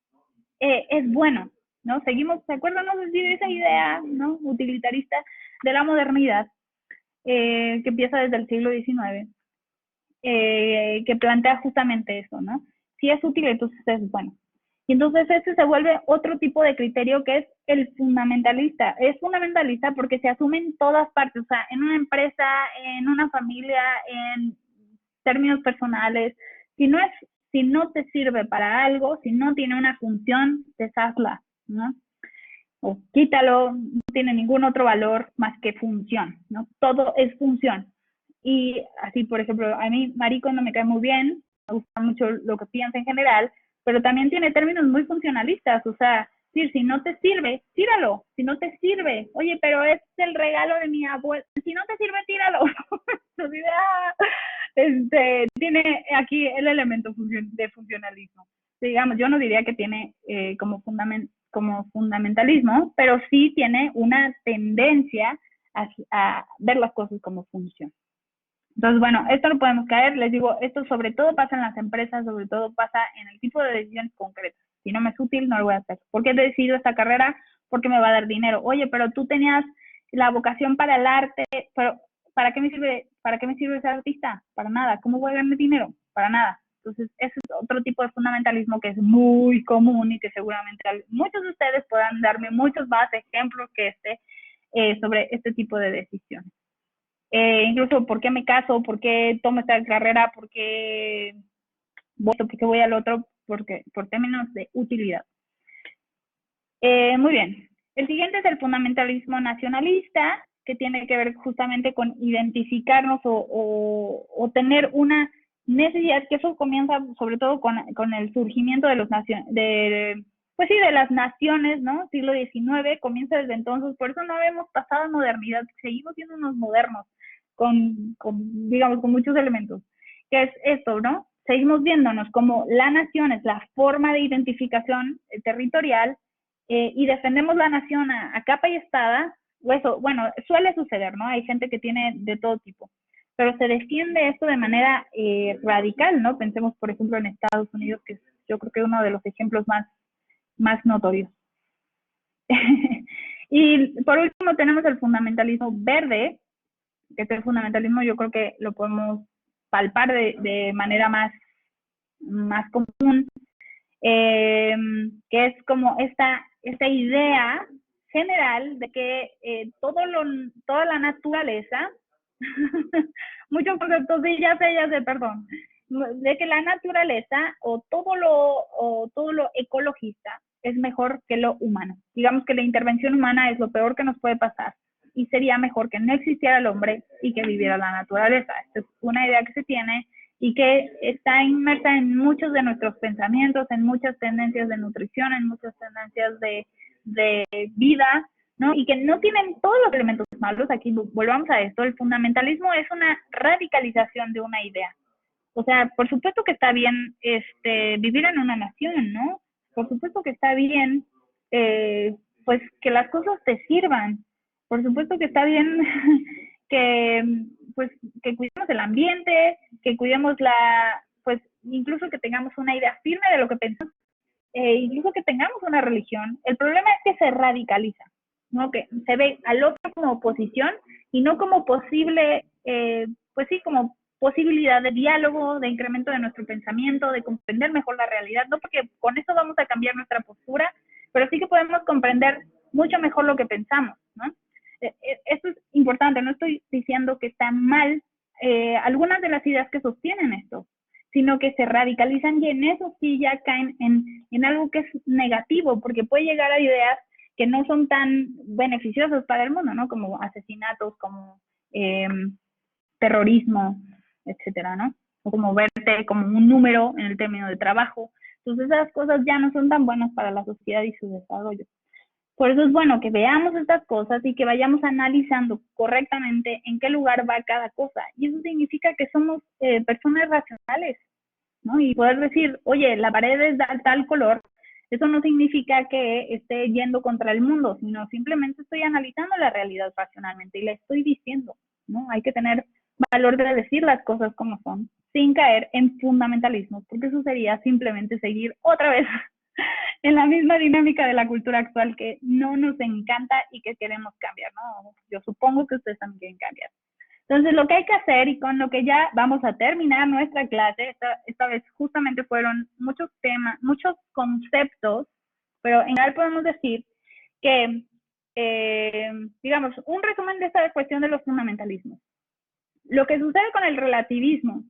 es bueno, ¿no? Seguimos, ¿se acuerdan de esa idea, ¿no? Utilitarista de la modernidad, que empieza desde el siglo XIX, que plantea justamente eso, ¿no? Si es útil, entonces es bueno. Y entonces ese se vuelve otro tipo de criterio que es el fundamentalista. Es fundamentalista porque se asume en todas partes, o sea, en una empresa, en una familia, en términos personales. Si no te sirve para algo, si no tiene una función, deshazla, ¿no? O quítalo, no tiene ningún otro valor más que función, ¿no? Todo es función. Y así, por ejemplo, a mí Marico no me cae muy bien, me gusta mucho lo que piensa en general, pero también tiene términos muy funcionalistas, o sea, si no te sirve, tíralo, si no te sirve, oye, pero es el regalo de mi abuela, si no te sirve, tíralo. Entonces, tiene aquí el elemento de funcionalismo. Digamos, yo no diría que tiene como fundamentalismo, pero sí tiene una tendencia a ver las cosas como función. Entonces, bueno, esto no podemos caer, les digo, esto sobre todo pasa en las empresas, sobre todo pasa en el tipo de decisiones concretas. Si no me es útil, no lo voy a hacer. ¿Por qué he decidido esta carrera? Porque me va a dar dinero. Oye, pero tú tenías la vocación para el arte, pero ¿para qué me sirve ser artista? Para nada. ¿Cómo voy a ganar dinero? Para nada. Entonces, ese es otro tipo de fundamentalismo que es muy común y que seguramente muchos de ustedes podrán darme muchos más ejemplos que sobre este tipo de decisiones. Incluso por qué me caso, por qué tomo esta carrera, por qué voto, por qué voy al otro, por términos de utilidad. Muy bien. El siguiente es el fundamentalismo nacionalista, que tiene que ver justamente con identificarnos o tener una necesidad, que eso comienza sobre todo con el surgimiento de las naciones, ¿no? Siglo XIX, comienza desde entonces, por eso no hemos pasado a modernidad, seguimos siendo unos modernos, digamos, con muchos elementos, que es esto, ¿no? Seguimos viéndonos como la nación es la forma de identificación territorial, y defendemos la nación a capa y espada. Eso, bueno, suele suceder, ¿no? Hay gente que tiene de todo tipo, pero se defiende esto de manera radical, ¿no? Pensemos, por ejemplo, en Estados Unidos, que yo creo que es uno de los ejemplos más notorios. Y por último tenemos el fundamentalismo verde, que este fundamentalismo yo creo que lo podemos palpar de manera más común, que es como esta idea general de que toda la naturaleza, muchos conceptos, sí, ya sé, perdón, de que la naturaleza o todo lo ecologista es mejor que lo humano. Digamos que la intervención humana es lo peor que nos puede pasar y sería mejor que no existiera el hombre y que viviera la naturaleza. Esta es una idea que se tiene y que está inmersa en muchos de nuestros pensamientos, en muchas tendencias de nutrición, en muchas tendencias de vida, ¿no? Y que no tienen todos los elementos malos. Aquí volvamos a esto, el fundamentalismo es una radicalización de una idea. O sea, por supuesto que está bien vivir en una nación, ¿no? Por supuesto que está bien, pues, que las cosas te sirvan. Por supuesto que está bien pues, que cuidemos el ambiente, que cuidemos pues, incluso que tengamos una idea firme de lo que pensamos, incluso que tengamos una religión. El problema es que se radicaliza, ¿no? Que se ve al otro como oposición y no como posible, pues sí, como posibilidad de diálogo, de incremento de nuestro pensamiento, de comprender mejor la realidad, no porque con eso vamos a cambiar nuestra postura, pero sí que podemos comprender mucho mejor lo que pensamos, ¿no? Esto es importante, no estoy diciendo que están mal algunas de las ideas que sostienen esto, sino que se radicalizan y en eso sí ya caen en algo que es negativo, porque puede llegar a ideas que no son tan beneficiosas para el mundo, ¿no? Como asesinatos, como terrorismo, etcétera, ¿no? O como verte como un número en el término de trabajo. Entonces esas cosas ya no son tan buenas para la sociedad y su desarrollo. Por eso es bueno que veamos estas cosas y que vayamos analizando correctamente en qué lugar va cada cosa. Y eso significa que somos personas racionales, ¿no? Y poder decir, oye, la pared es de tal color, eso no significa que esté yendo contra el mundo, sino simplemente estoy analizando la realidad racionalmente y la estoy diciendo, ¿no? Hay que tener valor de decir las cosas como son, sin caer en fundamentalismo, porque eso sería simplemente seguir otra vez en la misma dinámica de la cultura actual que no nos encanta y que queremos cambiar, ¿no? Yo supongo que ustedes también quieren cambiar. Entonces, lo que hay que hacer y con lo que ya vamos a terminar nuestra clase, esta vez justamente fueron muchos temas, muchos conceptos, pero en general podemos decir que, digamos, un resumen de esta cuestión de los fundamentalismos. Lo que sucede con el relativismo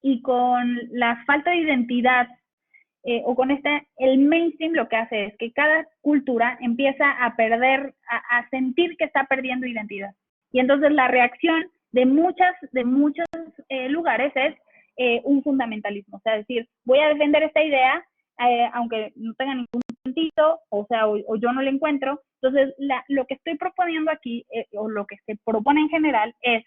y con la falta de identidad o con el mainstream, lo que hace es que cada cultura empieza a perder, a sentir que está perdiendo identidad. Y entonces la reacción de muchos lugares es un fundamentalismo. O sea, decir, voy a defender esta idea, aunque no tenga ningún sentido, o sea, o yo no le encuentro. Entonces, lo que estoy proponiendo aquí, o lo que se propone en general, es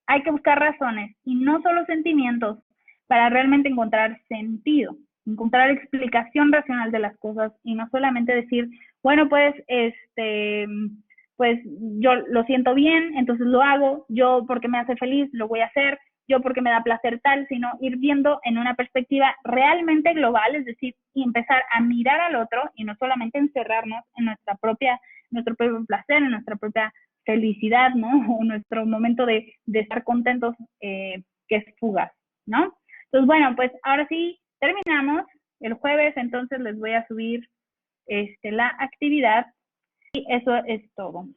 hay que buscar razones y no solo sentimientos para realmente encontrar sentido, encontrar explicación racional de las cosas y no solamente decir, bueno, pues, pues yo lo siento bien, entonces lo hago, yo porque me hace feliz lo voy a hacer, yo porque me da placer tal, sino ir viendo en una perspectiva realmente global, es decir, y empezar a mirar al otro y no solamente encerrarnos en nuestro propio placer, en nuestra propia felicidad, ¿no? O nuestro momento de estar contentos, que es fugaz, ¿no? Entonces, bueno, pues ahora sí terminamos. El jueves entonces les voy a subir la actividad y eso es todo.